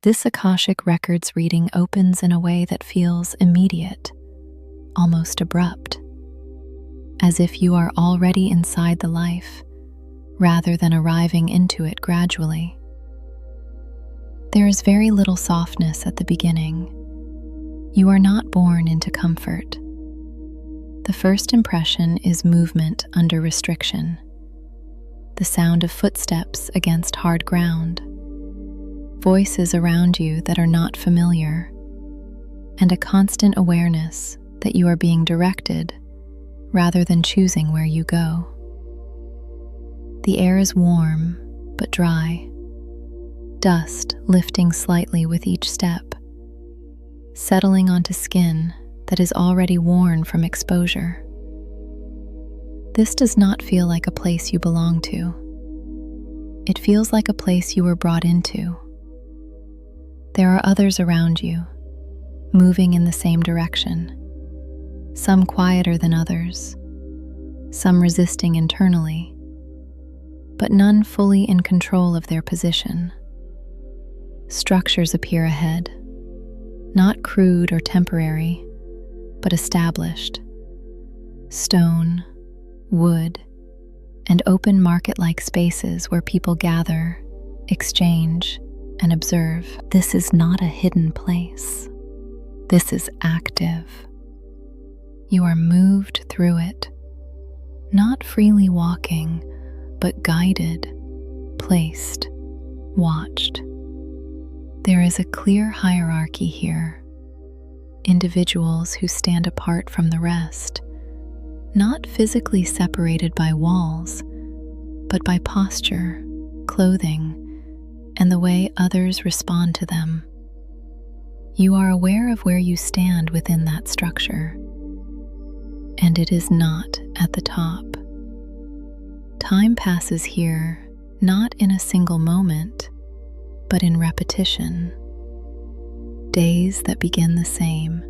This Akashic Records reading opens in a way that feels immediate, almost abrupt, as if you are already inside the life, rather than arriving into it gradually. There is very little softness at the beginning. You are not born into comfort. The first impression is movement under restriction, the sound of footsteps against hard ground, voices around you that are not familiar, and a constant awareness that you are being directed rather than choosing where you go. The air is warm but dry, dust lifting slightly with each step, settling onto skin that is already worn from exposure. This does not feel like a place you belong to. It feels like a place you were brought into. There are others around you, moving in the same direction, some quieter than others, some resisting internally, but none fully in control of their position. Structures appear ahead, not crude or temporary, but established. Stone, wood, and open market-like spaces where people gather, exchange, and observe. This is not a hidden place. This is active. You are moved through it, not freely walking, but guided, placed, watched. There is a clear hierarchy here. Individuals who stand apart from the rest, not physically separated by walls, but by posture, clothing, and the way others respond to them. You are aware of where you stand within that structure, and it is not at the top. Time passes here, not in a single moment, but in repetition. Days that begin the same,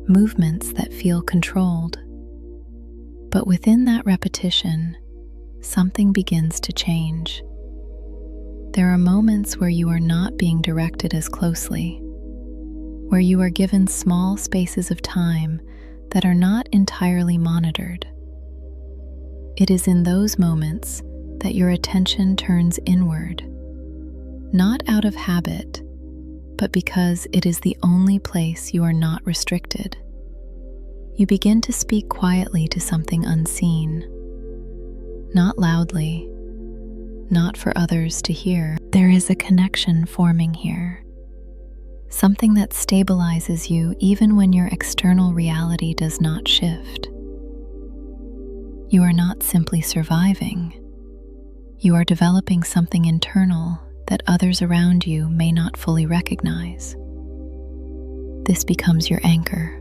movements that feel controlled. But within that repetition, something begins to change. There are moments where you are not being directed as closely, where you are given small spaces of time that are not entirely monitored. It is in those moments that your attention turns inward, not out of habit, but because it is the only place you are not restricted. You begin to speak quietly to something unseen, not loudly, not for others to hear. There is a connection forming here, something that stabilizes you even when your external reality does not shift. You are not simply surviving. You are developing something internal that others around you may not fully recognize. This becomes your anchor.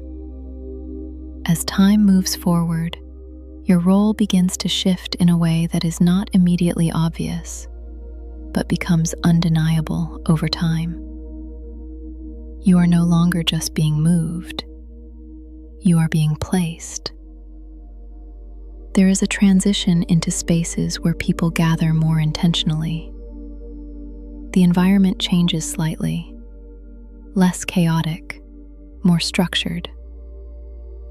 As time moves forward, your role begins to shift in a way that is not immediately obvious, but becomes undeniable over time. You are no longer just being moved. You are being placed. There is a transition into spaces where people gather more intentionally. The environment changes slightly, less chaotic, more structured,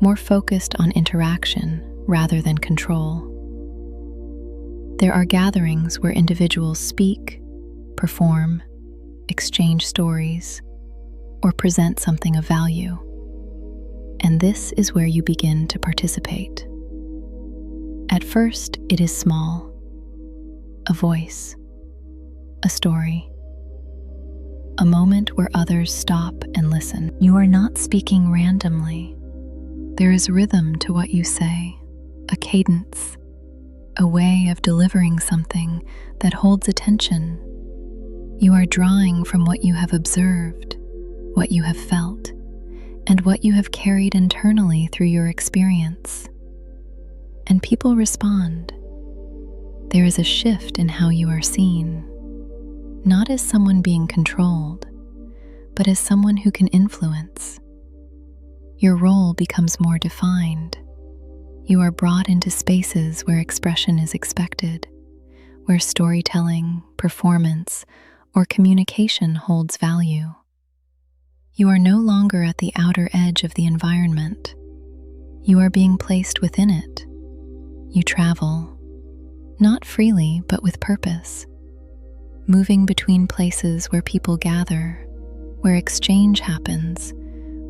more focused on interaction rather than control. There are gatherings where individuals speak, perform, exchange stories, or present something of value. And this is where you begin to participate. At first, it is small, a voice, a story, a moment where others stop and listen. You are not speaking randomly. There is rhythm to what you say, a cadence, a way of delivering something that holds attention. You are drawing from what you have observed, what you have felt, and what you have carried internally through your experience. And people respond. There is a shift in how you are seen, not as someone being controlled, but as someone who can influence. Your role becomes more defined. You are brought into spaces where expression is expected, where storytelling, performance, or communication holds value. You are no longer at the outer edge of the environment. You are being placed within it. You travel, not freely but with purpose, moving between places where people gather, where exchange happens,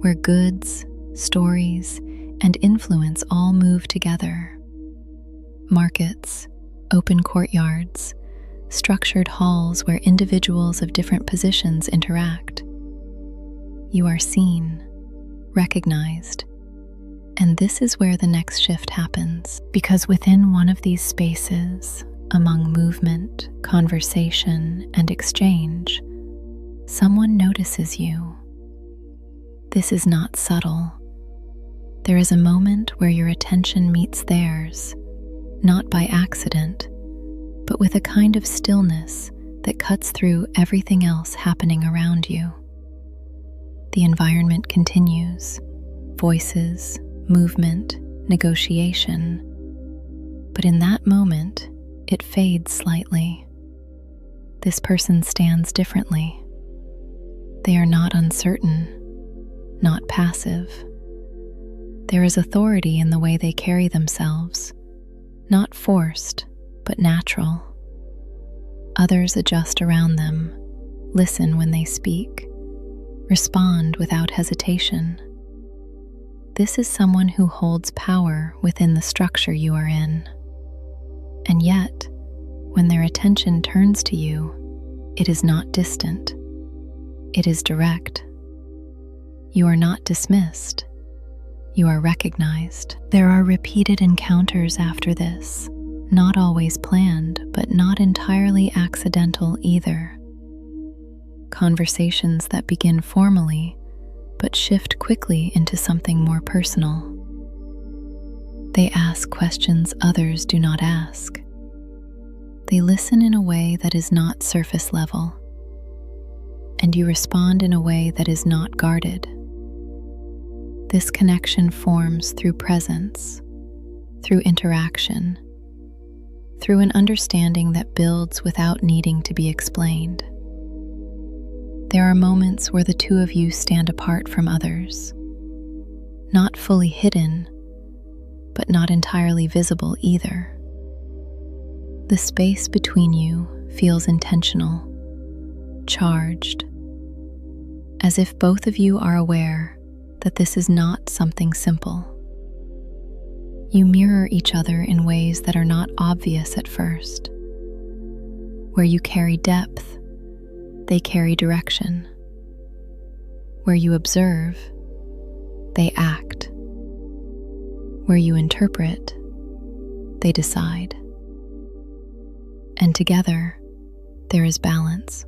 where goods, stories, and influence all move together. Markets, open courtyards, structured halls where individuals of different positions interact. You are seen, recognized, and this is where the next shift happens, because within one of these spaces, among movement, conversation, and exchange, someone notices you. This is not subtle. There is a moment where your attention meets theirs, not by accident, but with a kind of stillness that cuts through everything else happening around you. The environment continues, voices, movement, negotiation, but in that moment, it fades slightly. This person stands differently. They are not uncertain, not passive. There is authority in the way they carry themselves, not forced, but natural. Others adjust around them, listen when they speak, respond without hesitation. This is someone who holds power within the structure you are in. And yet, when their attention turns to you, it is not distant. It is direct. You are not dismissed. You are recognized. There are repeated encounters after this, not always planned, but not entirely accidental either. Conversations that begin formally, but shift quickly into something more personal. They ask questions others do not ask. They listen in a way that is not surface level, and you respond in a way that is not guarded. This connection forms through presence, through interaction, through an understanding that builds without needing to be explained. There are moments where the two of you stand apart from others, not fully hidden, but not entirely visible either. The space between you feels intentional, charged, as if both of you are aware that this is not something simple. You mirror each other in ways that are not obvious at first. Where you carry depth, they carry direction. Where you observe, they act. Where you interpret, they decide. And together, there is balance.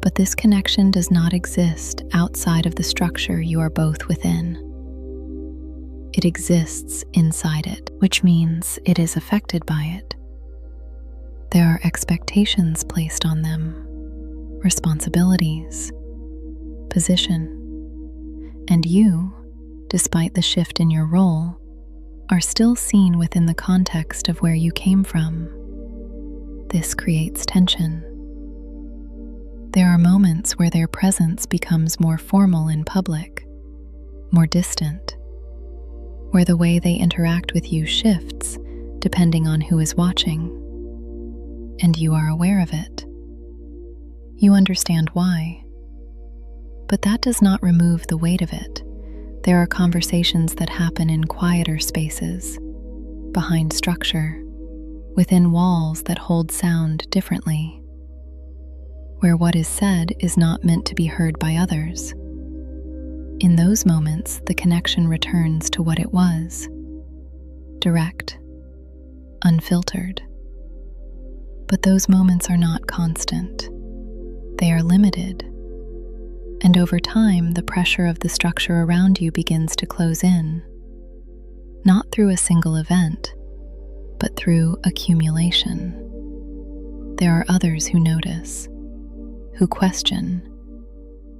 But this connection does not exist outside of the structure you are both within. It exists inside it, which means it is affected by it. There are expectations placed on them, responsibilities, position, and you, despite the shift in your role, are still seen within the context of where you came from. This creates tension. There are moments where their presence becomes more formal in public, more distant, where the way they interact with you shifts depending on who is watching, and you are aware of it. You understand why, but that does not remove the weight of it. There are conversations that happen in quieter spaces, behind structure, within walls that hold sound differently, where what is said is not meant to be heard by others. In those moments, the connection returns to what it was, direct, unfiltered. But those moments are not constant. They are limited, and over time, the pressure of the structure around you begins to close in, not through a single event, but through accumulation. There are others who notice, who question,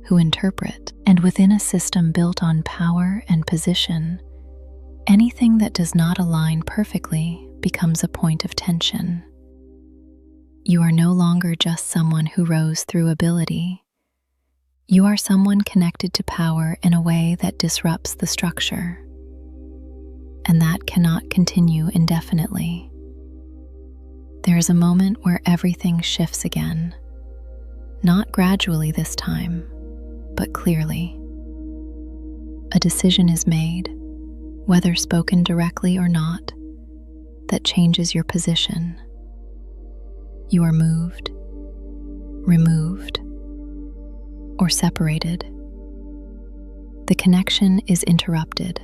who interpret, and within a system built on power and position, anything that does not align perfectly becomes a point of tension. You are no longer just someone who rose through ability. You are someone connected to power in a way that disrupts the structure. And that cannot continue indefinitely. There is a moment where everything shifts again, not gradually this time, but clearly. A decision is made, whether spoken directly or not, that changes your position. You are moved, removed, or separated. The connection is interrupted,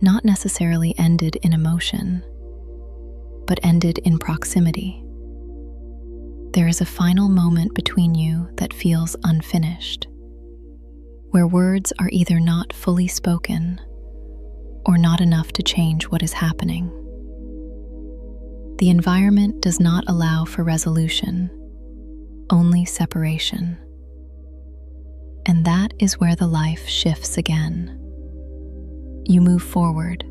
not necessarily ended in emotion, but ended in proximity. There is a final moment between you that feels unfinished, where words are either not fully spoken or not enough to change what is happening. The environment does not allow for resolution, only separation. And that is where the life shifts again. You move forward,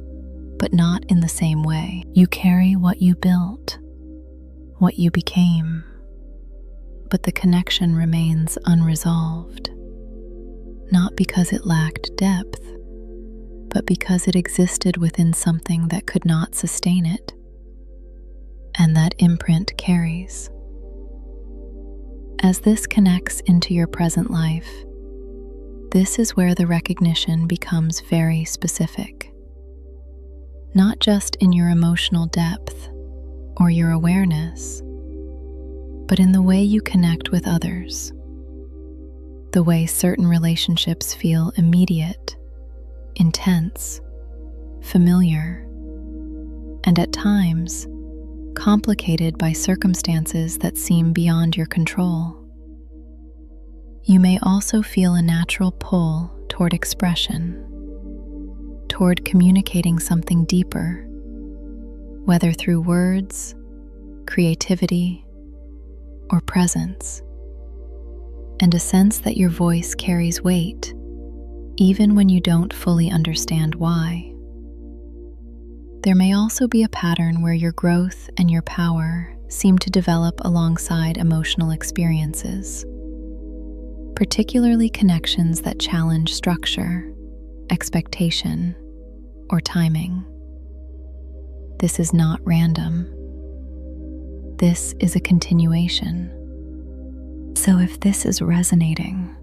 but not in the same way. You carry what you built, what you became, but the connection remains unresolved, not because it lacked depth, but because it existed within something that could not sustain it, and that imprint carries. As this connects into your present life, this is where the recognition becomes very specific. Not just in your emotional depth or your awareness, but in the way you connect with others, the way certain relationships feel immediate, intense, familiar, and at times complicated by circumstances that seem beyond your control. You may also feel a natural pull toward expression, toward communicating something deeper, whether through words, creativity, or presence, and a sense that your voice carries weight, even when you don't fully understand why. There may also be a pattern where your growth and your power seem to develop alongside emotional experiences, particularly connections that challenge structure, expectation, or timing. This is not random. This is a continuation. So if this is resonating,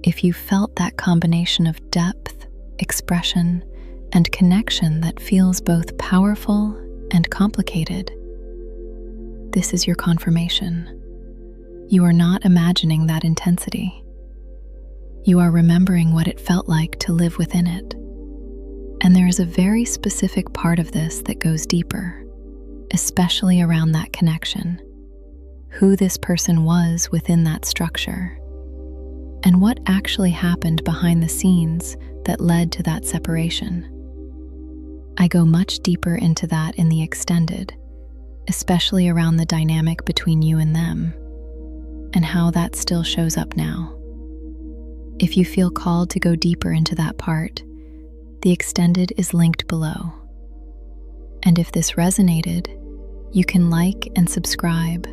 if you felt that combination of depth, expression, and connection that feels both powerful and complicated, this is your confirmation. You are not imagining that intensity. You are remembering what it felt like to live within it. And there is a very specific part of this that goes deeper, especially around that connection, who this person was within that structure, and what actually happened behind the scenes that led to that separation. I go much deeper into that in the extended, especially around the dynamic between you and them, and how that still shows up now. If you feel called to go deeper into that part, the extended is linked below. And if this resonated, you can like and subscribe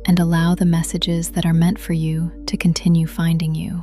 and allow the messages that are meant for you to continue finding you.